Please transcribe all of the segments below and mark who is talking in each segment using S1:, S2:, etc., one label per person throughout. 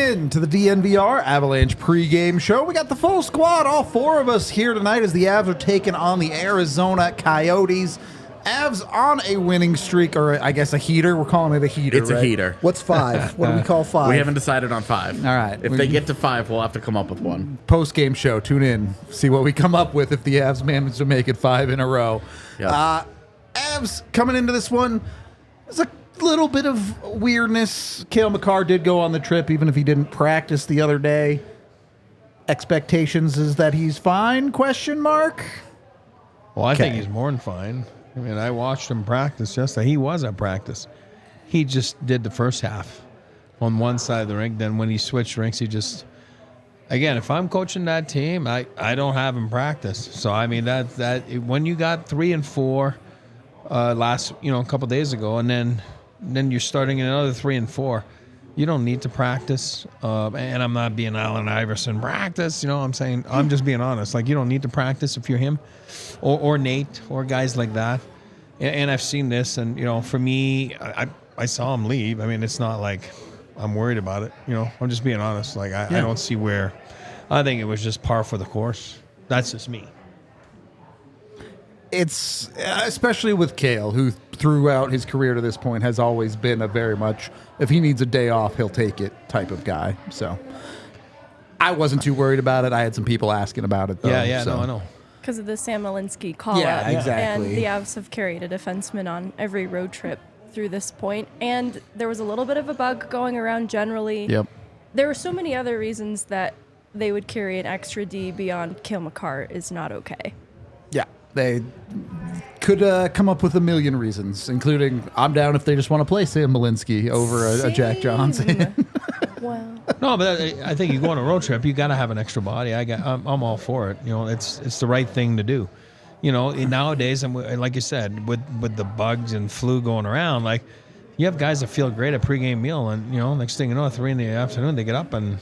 S1: in to the DNVR Avalanche pregame show. We got the full squad, all four of us here tonight as the Avs are taking on the Arizona Coyotes. Avs on a winning streak, or I guess a heater. We're calling it a heater.
S2: It's
S1: right?
S2: a heater.
S3: What's 5? What do we call 5?
S2: We haven't decided on 5.
S1: All right.
S2: If they get to 5, we'll have to come up with one.
S1: Post-game show. Tune in. See what we come up with if the Avs manage to make it 5 in a row.
S2: Yep.
S1: Avs coming into this one, there's a little bit of weirdness. Cale Makar did go on the trip, even if he didn't practice the other day. Expectations is that he's fine? Question mark.
S4: Well, I think he's more than fine. I mean, I watched him practice yesterday. He was at practice. He just did the first half on one side of the rink. Then when he switched rinks, he just... Again, if I'm coaching that team, I don't have him practice. So, I mean, when you got 3 and 4 a couple days ago, and then you're starting another 3 and 4, you don't need to practice. And I'm not being Allen Iverson, practice. You know what I'm saying? I'm just being honest. Like, you don't need to practice if you're him or Nate or guys like that. And I've seen this, and, you know, for me, I saw him leave. I mean, it's not like I'm worried about it. You know, I'm just being honest. Like, I don't see where. I think it was just par for the course. That's just me.
S1: It's especially with Cale, who throughout his career to this point has always been a very much, if he needs a day off, he'll take it type of guy. So I wasn't too worried about it. I had some people asking about it, though.
S4: No, I know.
S5: Because of the Sam Malinsky call-up.
S1: Yeah, exactly.
S5: And the Avs have carried a defenseman on every road trip through this point. And there was a little bit of a bug going around generally.
S1: Yep.
S5: There were so many other reasons that they would carry an extra D beyond Cale Makar is not okay.
S1: Yeah. They could come up with a million reasons, including I'm down if they just want to play Sam Malinsky over a Jack Johnson.
S5: Well,
S4: No, but I think you go on a road trip, you got to have an extra body. I'm all for it. You know, it's the right thing to do. You know, nowadays, and like you said, with the bugs and flu going around, like you have guys that feel great at pregame meal, and you know, next thing you know, 3 in the afternoon, they get up and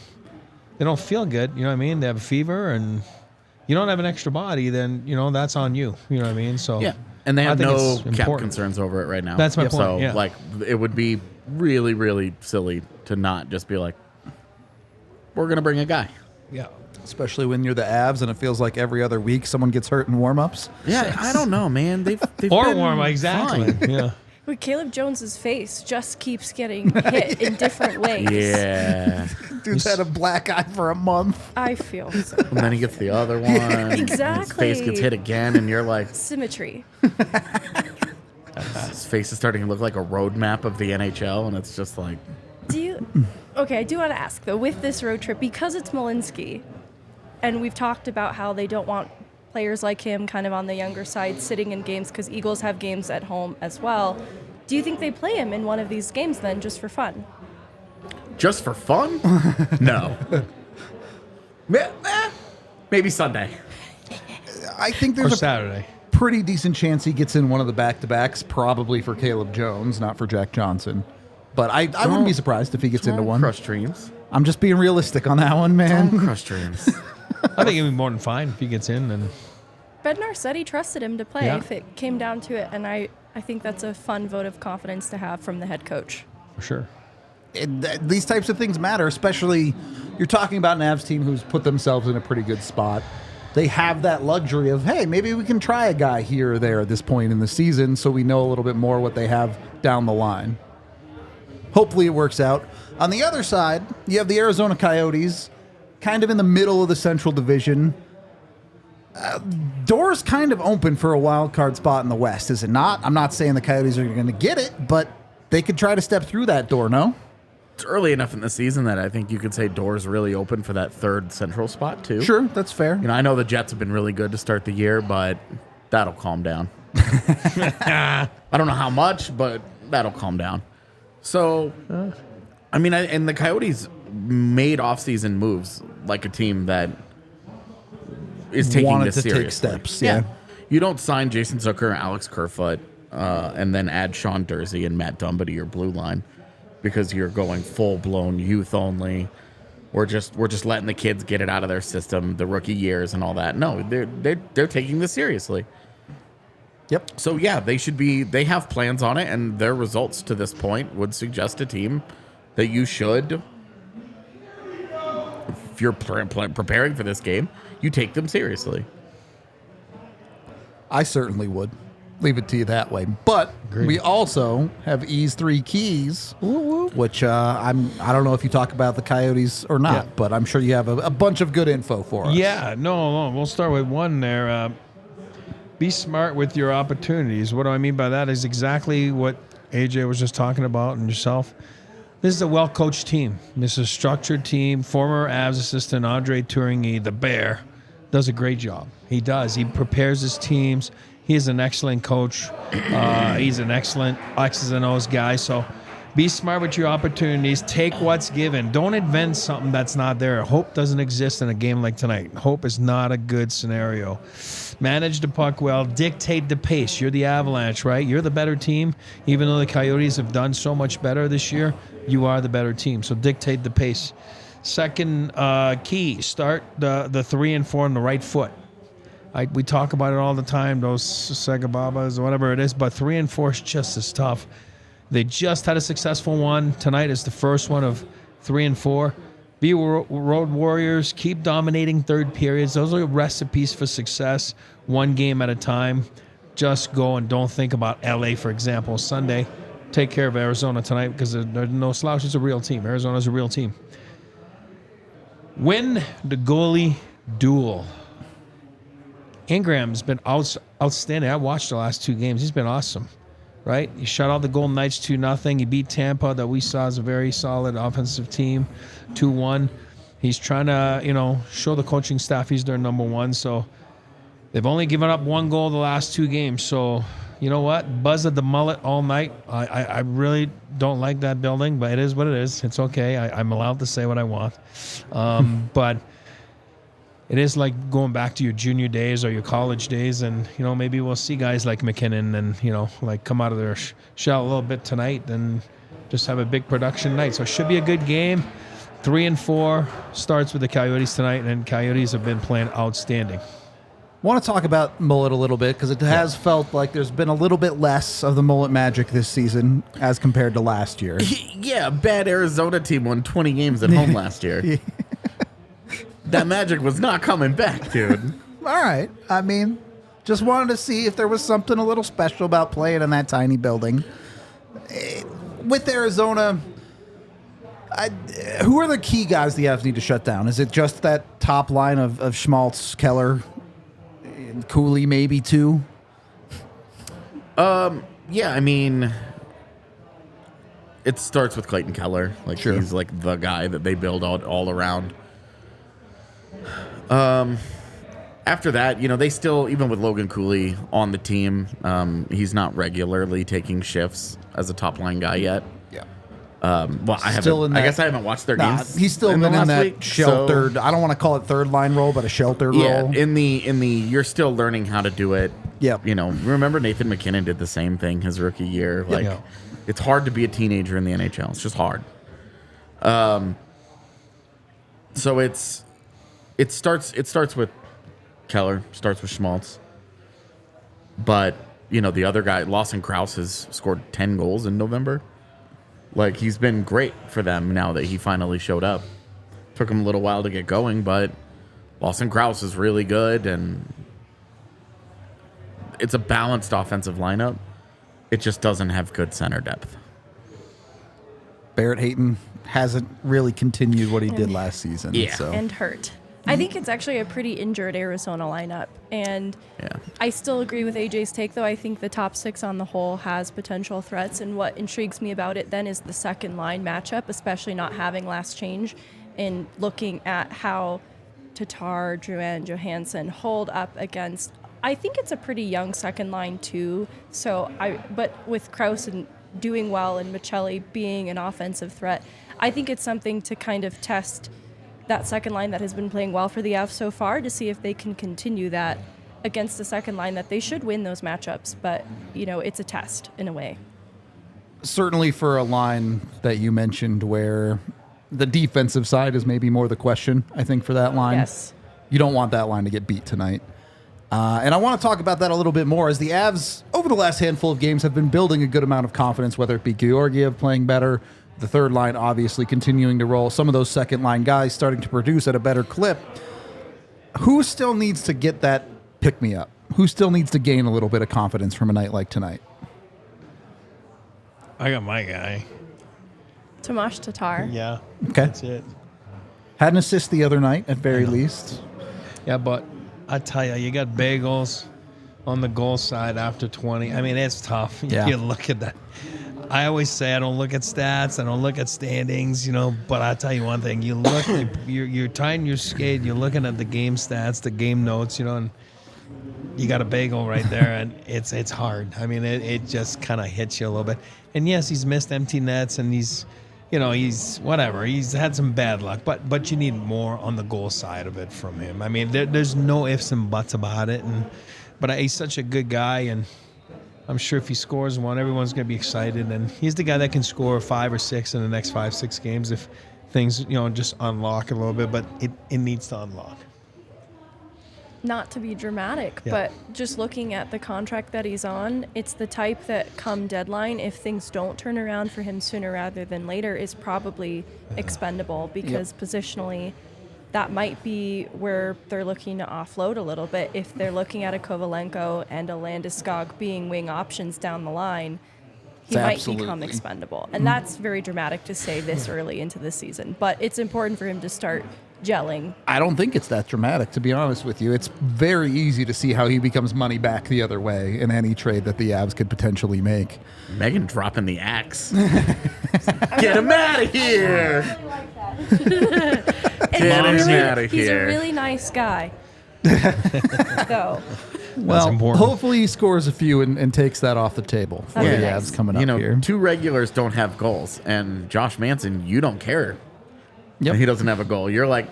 S4: they don't feel good. You know what I mean? They have a fever, and you don't have an extra body, then you know that's on you. You know what I mean? So
S2: Yeah. And they have
S4: I think
S2: no
S4: it's
S2: cap
S4: important.
S2: concerns over it right now.
S4: That's my point,
S2: So,
S4: yeah.
S2: like, it would be really, really silly to not just be like, we're going to bring a guy.
S4: Yeah.
S1: Especially when you're the Avs and it feels like every other week someone gets hurt in warm-ups.
S2: Yeah, I don't know, man. They've
S4: Or
S2: been
S4: warm, exactly.
S2: fine.
S4: Yeah.
S5: but Caleb Jones's face just keeps getting hit in different ways.
S2: Yeah.
S1: Dude's had a black eye for a month.
S5: I feel so.
S2: And then he gets the other one. and His
S5: Exactly.
S2: face gets hit again, and you're like,
S5: Symmetry.
S2: his face is starting to look like a road map of the NHL, and it's just like,
S5: Okay, I do want to ask, though, with this road trip, because it's Malinsky, and we've talked about how they don't want players like him kind of on the younger side sitting in games because Eagles have games at home as well. Do you think they play him in one of these games then, just for fun?
S2: just for fun? No. Maybe Sunday.
S1: I think
S4: Or
S1: there's a
S4: Saturday.
S1: pretty decent chance he gets in one of the back-to-backs, probably for Caleb Jones, not for Jack Johnson. But I wouldn't be surprised if he gets into
S2: Don't
S1: one.
S2: Crush dreams.
S1: I'm just being realistic on that one, man.
S2: Don't crush dreams.
S4: I think it'd be more than fine if he gets in. And
S5: Bednar said he trusted him to play
S4: Yeah.
S5: if it came down to it, and I think that's a fun vote of confidence to have from the head coach.
S4: for sure.
S1: These types of things matter, especially you're talking about an Avs team who's put themselves in a pretty good spot. They have that luxury of, hey, maybe we can try a guy here or there at this point in the season so we know a little bit more what they have down the line. Hopefully it works out. On the other side, you have the Arizona Coyotes, kind of in the middle of the Central Division. Doors kind of open for a wild card spot in the West, is it not? I'm not saying the Coyotes are going to get it, but they could try to step through that door, no?
S2: It's early enough in the season that I think you could say doors really open for that third Central spot, too.
S1: Sure, that's fair.
S2: You know, I know the Jets have been really good to start the year, but that'll calm down. I don't know how much, but that'll calm down. So, I mean, and the Coyotes made offseason moves like a team that is taking
S1: Wanted
S2: this
S1: to take
S2: seriously.
S1: steps, yeah.
S2: You don't sign Jason Zucker and Alex Kerfoot and then add Sean Dursey and Matt Dumba to your blue line because you're going full-blown youth only. We're just letting the kids get it out of their system, the rookie years and all that. No, they're taking this seriously.
S1: Yep.
S2: So yeah, they have plans on it, and their results to this point would suggest a team that you should if you're preparing for this game, you take them seriously.
S1: I certainly would. Leave it to you that way. But we also have E's 3 keys, which I don't know if you talk about the Coyotes or not, but I'm sure you have a bunch of good info for us.
S4: Yeah, no, we'll start with one there. Be smart with your opportunities. What do I mean by that is exactly what AJ was just talking about and yourself. This is a well-coached team. This is a structured team. Former Avs assistant Andre Tourigny, the Bear, does a great job. He does. He prepares his teams. He is an excellent coach. He's an excellent X's and O's guy. So be smart with your opportunities. Take what's given. Don't invent something that's not there. Hope doesn't exist in a game like tonight. Hope is not a good scenario. Manage the puck well. Dictate the pace. You're the Avalanche, right? You're the better team. Even though the Coyotes have done so much better this year, you are the better team. So dictate the pace. Second key, start the 3 and 4 on the right foot. We talk about it all the time, those Segababas, whatever it is, but 3 and 4 is just as tough. They just had a successful one. Tonight is the first one of 3 and 4. Be road warriors. Keep dominating third periods. Those are recipes for success, one game at a time. Just go and don't think about LA, for example. Sunday, take care of Arizona tonight because there's no slouch. It's a real team. Arizona's a real team. Win the goalie duel. Ingram's been outstanding. I watched the last 2 games. He's been awesome, right? He shut out the Golden Knights 2-0. He beat Tampa, that we saw as a very solid offensive team, 2-1. He's trying to, show the coaching staff he's their number one. So they've only given up 1 goal the last 2 games. So you know what? Buzz of the mullet all night. I really don't like that building, but it is what it is. It's okay. I'm allowed to say what I want. But it is like going back to your junior days or your college days, and maybe we'll see guys like MacKinnon and come out of their shell a little bit tonight and just have a big production night. So it should be a good game. 3 and 4 starts with the Coyotes tonight, and Coyotes have been playing outstanding.
S1: Want to talk about mullet a little bit because it has felt like there's been a little bit less of the mullet magic this season as compared to last year.
S2: Yeah, bad Arizona team won 20 games at home last year. That magic was not coming back, dude.
S1: All right. I mean, just wanted to see if there was something a little special about playing in that tiny building. With Arizona, who are the key guys the Avs need to shut down? Is it just that top line of Schmaltz, Keller, and Cooley maybe too?
S2: Yeah, I mean, it starts with Clayton Keller.
S1: Sure.
S2: He's like the guy that they build all around. After that, they still, even with Logan Cooley on the team, he's not regularly taking shifts as a top line guy yet.
S1: Yeah.
S2: Well, I guess I haven't watched their games.
S1: He's still been in that sheltered. I don't want to call it third line role, but a sheltered role.
S2: In the you're still learning how to do it.
S1: Yeah.
S2: Remember Nathan MacKinnon did the same thing his rookie year. It's hard to be a teenager in the NHL. It's just hard. So it starts with Keller, starts with Schmaltz. But, the other guy, Lawson Krause, has scored 10 goals in November. He's been great for them now that he finally showed up. Took him a little while to get going, but Lawson Krause is really good, and it's a balanced offensive lineup. It just doesn't have good center depth.
S1: Barrett Hayton hasn't really continued what he did last season.
S2: Yeah.
S1: So.
S5: And hurt. I think it's actually a pretty injured Arizona lineup. And I still agree with AJ's take, though. I think the top 6 on the whole has potential threats. And what intrigues me about it then is the second line matchup, especially not having last change and looking at how Tatar, Drouin, Johansson hold up against. I think it's a pretty young second line, too. But with Krause and doing well and Michelli being an offensive threat, I think it's something to kind of test that second line that has been playing well for the Avs so far to see if they can continue that against the second line that they should win those matchups. But, it's a test in a way.
S1: Certainly for a line that you mentioned where the defensive side is maybe more the question, I think, for that line.
S5: Yes.
S1: You don't want that line to get beat tonight. And I want to talk about that a little bit more as the Avs, over the last handful of games, have been building a good amount of confidence, whether it be Georgiev playing better, The third line obviously continuing to roll. Some of those second line guys starting to produce at a better clip. Who still needs to get that pick-me-up? Who still needs to gain a little bit of confidence from a night like tonight?
S4: I got my guy.
S5: Tomas Tatar.
S4: Yeah.
S1: Okay.
S4: That's it.
S1: Had an assist the other night, at very least.
S4: Yeah, but I tell you got bagels on the goal side after 20. I mean, it's tough.
S1: Yeah.
S4: You look at that. I always say I don't look at stats, I don't look at standings, but I tell you one thing. You look, you're tying your skate, you're looking at the game stats, the game notes, and you got a bagel right there, and it's hard. I mean, it just kind of hits you a little bit. And yes, he's missed empty nets, and he's whatever. He's had some bad luck, but you need more on the goal side of it from him. I mean, there's no ifs and buts about it. But he's such a good guy, and I'm sure if he scores one, everyone's going to be excited. And he's the guy that can score 5 or 6 in the next 5-6 games if things just unlock a little bit. But it needs to unlock.
S5: Not to be dramatic,
S4: Yeah.
S5: but just looking at the contract that he's on, it's the type that come deadline, if things don't turn around for him sooner rather than later, is probably expendable because positionally that might be where they're looking to offload a little bit. If they're looking at a Kovalenko and a Landeskog being wing options down the line, he might
S1: Absolutely.
S5: become expendable. And that's very dramatic to say this early into the season, but it's important for him to start gelling.
S1: I don't think it's that dramatic, to be honest with you. It's very easy to see how he becomes money back the other way in any trade that the Avs could potentially make.
S2: Megan dropping the axe. Get him out of here. Get him out of
S5: He's a
S2: here.
S5: really nice guy. So,
S1: Well,
S4: important.
S1: hopefully he scores a few and takes that off the table for
S5: That'd
S1: the
S5: be
S1: Avs
S5: nice.
S1: coming up here.
S2: 2 regulars don't have goals, and Josh Manson, you don't care.
S1: Yep.
S2: He doesn't have a goal. You're like,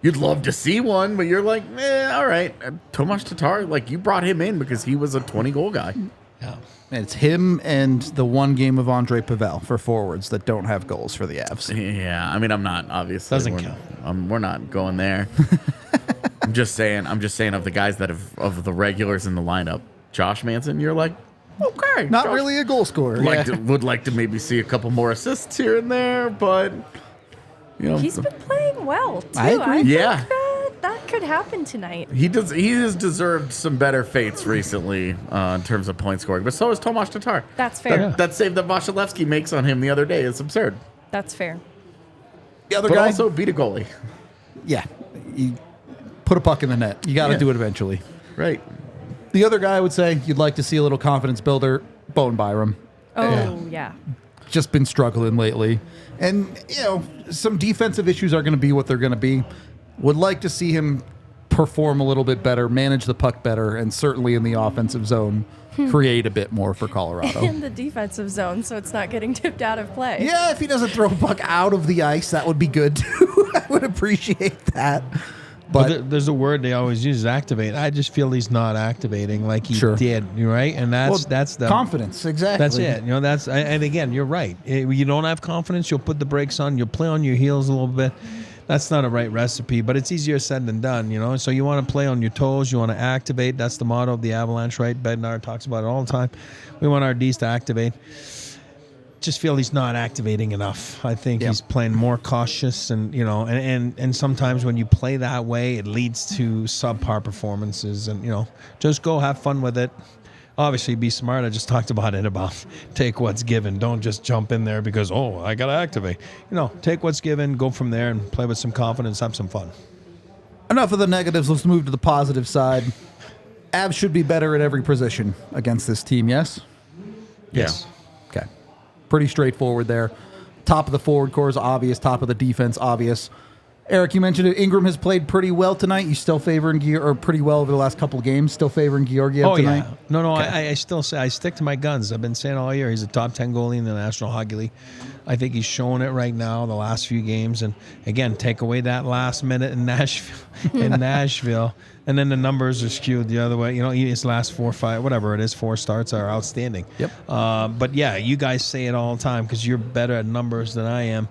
S2: you'd love to see one, but you're like, all right. Tomas Tatar, you brought him in because he was a 20-goal guy.
S4: Yeah.
S1: It's him and the one game of Andre Pavel for forwards that don't have goals for the Avs.
S2: Yeah, I mean, I'm not obviously.
S4: Doesn't
S2: we're,
S4: count.
S2: We're not going there. I'm just saying of the guys that have of the regulars in the lineup. Josh Manson, you're like, okay,
S1: Not
S2: Josh,
S1: really a goal scorer.
S2: would like to maybe see a couple more assists here and there, but
S5: he's been playing well, too.
S1: I agree.
S5: think,
S2: Yeah.
S5: that could happen tonight.
S2: He has deserved some better fates recently in terms of point scoring, but so has Tomas Tatar.
S5: That's fair.
S2: That save that Vasilevsky makes on him the other day is absurd.
S5: That's fair.
S1: The other
S2: But
S1: guy,
S2: also beat a goalie.
S1: yeah, you put a puck in the net. You got to
S2: Yeah.
S1: do it eventually.
S2: Right.
S1: The other guy I would say you'd like to see a little confidence builder, Bowen Byram.
S5: Oh, yeah.
S1: Just been struggling lately. And, some defensive issues are going to be what they're going to be. Would like to see him perform a little bit better, manage the puck better, and certainly in the offensive zone, create a bit more for Colorado.
S5: In the defensive zone, so it's not getting tipped out of play.
S1: Yeah, if he doesn't throw a puck out of the ice, that would be good too. I would appreciate that. But
S4: There's a word they always use, activate. I just feel he's not activating like he
S1: Sure.
S4: did, right? And that's the
S1: confidence, exactly.
S4: That's it. And again, you're right. You don't have confidence, you'll put the brakes on, you'll play on your heels a little bit. That's not a right recipe, but it's easier said than done, So you want to play on your toes, you want to activate. That's the motto of the Avalanche, right? Bednar talks about it all the time. We want our Ds to activate. Just feel he's not activating enough. I think he's playing more cautious, and and sometimes when you play that way, it leads to subpar performances. And just go have fun with it. Obviously, be smart. I just talked about take what's given. Don't just jump in there because I got to activate. Take what's given, go from there, and play with some confidence. Have some fun.
S1: Enough of the negatives. Let's move to the positive side. Avs should be better at every position against this team. Yes.
S4: Yes.
S1: Okay. Pretty straightforward there. Top of the forward core is obvious. Top of the defense, obvious. Eric, you mentioned it. Ingram has played pretty well tonight. You still favoring pretty well over the last couple of games. Still favoring Georgiev tonight?
S4: Yeah. No. I still say I stick to my guns. I've been saying all year he's a top 10 goalie in the National Hockey League. I think he's showing it right now the last few games. And again, take away that last minute in Nashville, and then the numbers are skewed the other way. His last 4 starts are outstanding.
S1: Yep.
S4: But yeah, you guys say it all the time because you're better at numbers than I am.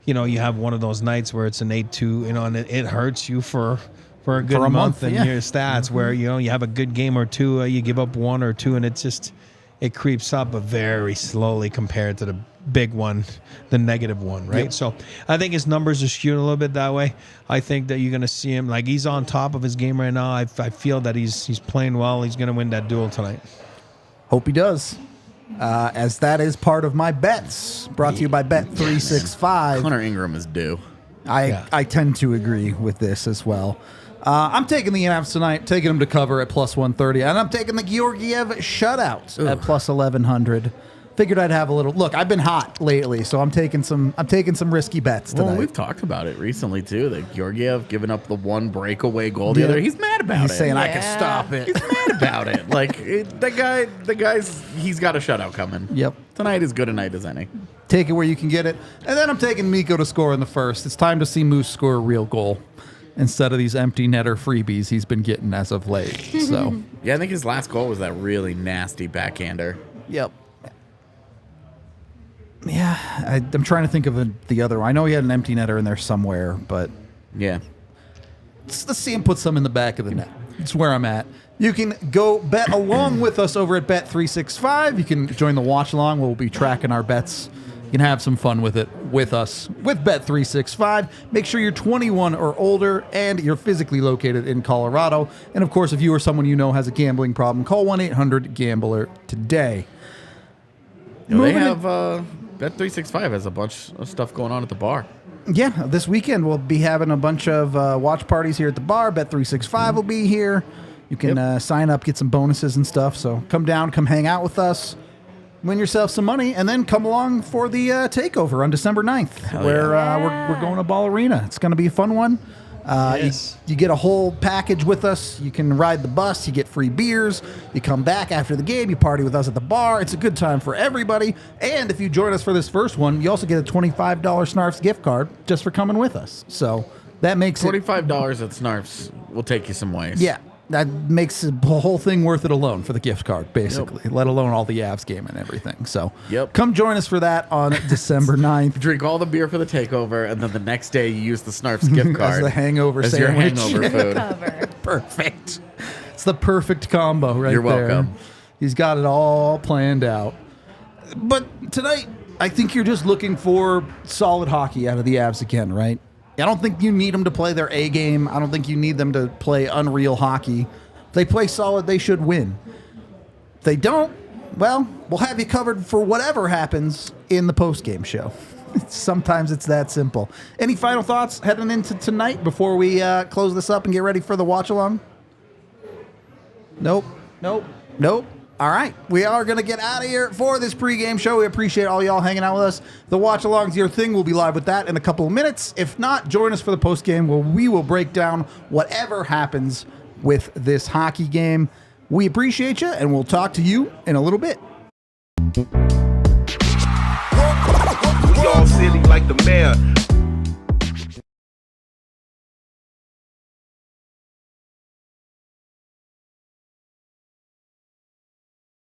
S4: You have one of those nights where it's an 8-2, and it hurts you for a good month in your stats where, you have a good game or two, you give up 1 or 2, and it creeps up, but very slowly compared to the big one, the negative one, right?
S1: Yep.
S4: So I think his numbers are skewed a little bit that way. I think that you're going to see him, like he's on top of his game right now. I feel that he's playing well. He's going to win that duel tonight.
S1: Hope he does. As that is part of my bets, brought to you by Bet365.
S2: Connor Ingram is due.
S1: I tend to agree with this as well. I'm taking the Avs tonight, taking them to cover at plus 130, and I'm taking the Georgiev shutout at plus 1100. Figured I'd have a little look. I've been hot lately, so I'm taking some risky bets tonight.
S2: Well, we've talked about it recently too. That Georgiev giving up the one breakaway goal the other. He's mad about it.
S1: He's saying I can stop it.
S2: He's mad about it. Like the guy's he's got a shutout coming.
S1: Yep.
S2: Tonight is good a night as any.
S1: Take it where you can get it. And then I'm taking Mikko to score in the first. It's time to see Moose score a real goal instead of these empty netter freebies he's been getting as of late. So
S2: yeah, I think his last goal was that really nasty backhander.
S1: Yep. Yeah, I'm trying to think of the other one. I know he had an empty netter in there somewhere, but
S2: yeah.
S1: Let's see him put some in the back of the net. It's where I'm at. You can go bet along with us over at Bet365. You can join the watch along. We'll be tracking our bets. You can have some fun with it with us with Bet365. Make sure you're 21 or older and you're physically located in Colorado. And of course, if you or someone you know has a gambling problem, call 1-800-GAMBLER today.
S2: They have Bet365 has a bunch of stuff going on at the bar.
S1: Yeah, this weekend we'll be having a bunch of watch parties here at the bar. Bet365 will be here. You can sign up, get some bonuses and stuff. So come down, come hang out with us, win yourself some money, and then come along for the takeover on December 9th, where we're going to Ball Arena. It's going to be a fun one.
S4: Yes.
S1: You get a whole package with us. You can ride the bus. You get free beers. You come back after the game. You party with us at the bar. It's a good time for everybody. And if you join us for this first one, you also get a $25 Snarfs gift card just for coming with us. So that makes it
S2: $25 at Snarfs will take you some ways.
S1: Yeah, that makes the whole thing worth it alone for the gift card, basically, let alone all the Avs game and everything. So come join us for that on December 9th.
S2: Drink all the beer for the takeover, and then the next day you use the Snarfs gift card
S1: as the hangover
S2: as
S1: sandwich.
S2: your hangover food.
S1: Perfect. It's the perfect combo right there.
S2: You're welcome.
S1: He's got it all planned out. But tonight, I think you're just looking for solid hockey out of the Avs again, right? I don't think you need them to play their A game. I don't think you need them to play unreal hockey. If they play solid, they should win. If they don't, well, we'll have you covered for whatever happens in the post-game show. Sometimes it's that simple. Any final thoughts heading into tonight before we close this up and get ready for the watch-along? Nope. All right, we are going to get out of here for this pregame show. We appreciate all y'all hanging out with us. The watch-along's your thing. We'll be live with that in a couple of minutes. If not, join us for the postgame where we will break down whatever happens with this hockey game. We appreciate you, and we'll talk to you in a little bit.
S6: We all silly like the mayor.